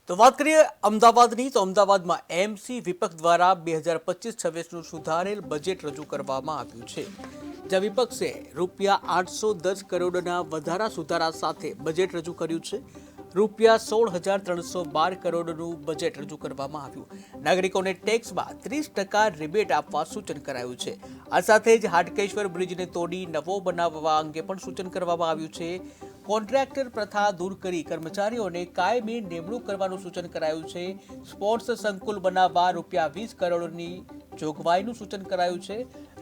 તો વાત કરીએ અમદાવાદની તો અમદાવાદમાં એમસી વિપક્ષ દ્વારા 2025-26નું સુધારેલ બજેટ રજૂ કરવામાં આવ્યું છે, જ્યાં વિપક્ષે રૂપિયા 810 કરોડના વધારા સુધારા સાથે બજેટ રજૂ કર્યું છે. રૂપિયા 16,312 કરોડનું બજેટ રજૂ કરવામાં આવ્યું. નાગરિકોને ટેક્સમાં 30% રિબેટ આપવા સૂચન કરાયું છે. આ સાથે જ હાટકેશ્વર બ્રિજને તોડી નવો બનાવવા અંગે પણ સૂચન કરવામાં આવ્યું છે. કોન્ટ્રાક્ટર પ્રથા દૂર કરી કર્મચારીઓને કાયમી નિમણૂક કરવાનું સૂચન કરાયું છે. સ્પોર્ટ્સ સંકુલ બનાવવા રૂપિયા 20 કરોડની જોગવાઈનું સૂચન કરાયું છે.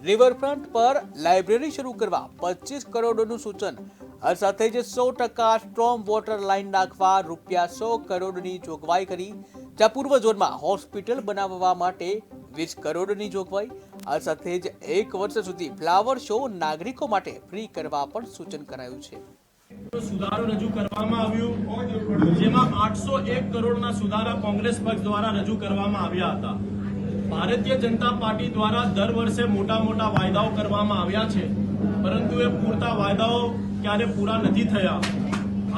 રિવરફ્રન્ટ પર લાઇબ્રેરી શરૂ કરવા 25 કરોડનું સૂચન. આ સાથે જ 100% સ્ટ્રોમ વોટર લાઇન નાખવા રૂપિયા 100 કરોડની જોગવાઈ કરી. જ્યાં પૂર્વ ઝોનમાં હોસ્પિટલ બનાવવા માટે 20 કરોડની જોગવાઈ. આ સાથે જ 1 વર્ષ સુધી ફ્લાવર શો નાગરિકો માટે ફ્રી કરવા પણ સૂચન કરાયું છે. સુધારો રજૂ કરવામાં આવ્યું, જેમાં 801 કરોડના સુધારા કોંગ્રેસ પક્ષ દ્વારા રજૂ કરવામાં આવ્યા હતા. ભારતીય જનતા પાર્ટી દ્વારા દર વર્ષે મોટા વાયદાઓ કરવામાં આવ્યા છે, પરંતુ એ પૂરતા વાયદાઓ ક્યારે પૂરા નથી થયા.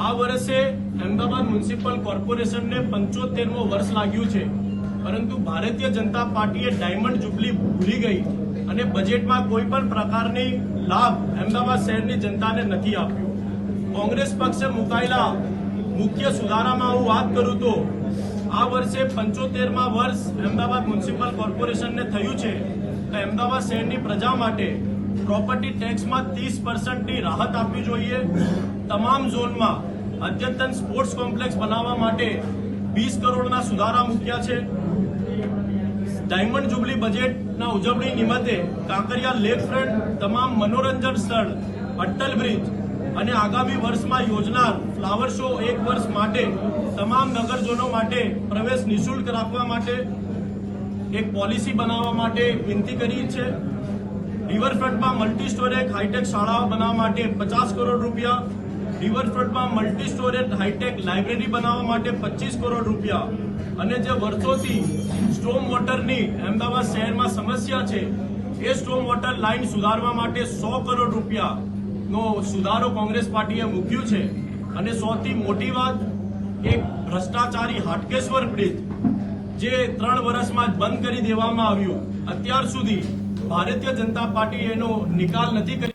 આ વર્ષે અમદાવાદ મ્યુનિસિપલ કોર્પોરેશનને 75મો વર્ષ લાગ્યું છે, પરંતુ ભારતીય જનતા પાર્ટીએ ડાયમંડ જુબલી ભૂલી ગઈ અને બજેટમાં કોઈ પણ પ્રકારની લાભ અમદાવાદ શહેરની જનતાને નથી આપ્યો. કોંગ્રેસ પક્ષે મુકાયેલા મુખ્ય સુધારામાં હું વાત કરું તો આ વર્ષે 75મા વર્ષ અમદાવાદ મ્યુનિસિપલ કોર્પોરેશનને થયું છે. તો અમદાવાદ શહેરની પ્રજા માટે પ્રોપર્ટી ટેક્સમાં 30%ની રાહત આપવી જોઈએ. તમામ ઝોનમાં અદ્યતન સ્પોર્ટ્સ કોમ્પ્લેક્સ બનાવવા માટે 20 કરોડના સુધારા મૂક્યા છે. ડાયમંડ જુબલી બજેટના ઉજવણી નિમિત્તે કાંકરિયા લેક ફ્રન્ટ, તમામ મનોરંજન સ્થળ, અટલ બ્રિજ અને આગામી વર્ષમાં યોજનાર ફ્લાવર શો 1 વર્ષ માટે તમામ નગરજનો માટે પ્રવેશ નિઃશુલ્ક રાખવા માટે એક પોલિસી બનાવવા માટે વિનંતી કરી છે. રિવરફ્રન્ટમાં મલ્ટી સ્ટોરેજ હાઈટેક શાળાઓ બનાવવા માટે 50 કરોડ રૂપિયા, રિવરફ્રન્ટમાં મલ્ટી સ્ટોરેજ હાઈટેક લાઇબ્રેરી બનાવવા માટે 25 કરોડ રૂપિયા અને જે વર્ષોથી સ્ટ્રોમ વોટરની અમદાવાદ શહેરમાં સમસ્યા છે એ સ્ટ્રોમ વોટર લાઇન સુધારવા માટે 100 કરોડ રૂપિયા નો સુધારો કોંગ્રેસ પાર્ટીએ મૂક્યું છે. અને સૌથી મોટી વાત, એક ભ્રષ્ટાચારી હાટકેશ્વર બ્રિજ જે 3 વર્ષમાં જ બંધ કરી દેવામાં આવ્યું, અત્યાર સુધી ભારતીય જનતા પાર્ટી એનો નિકાલ નથી કરી.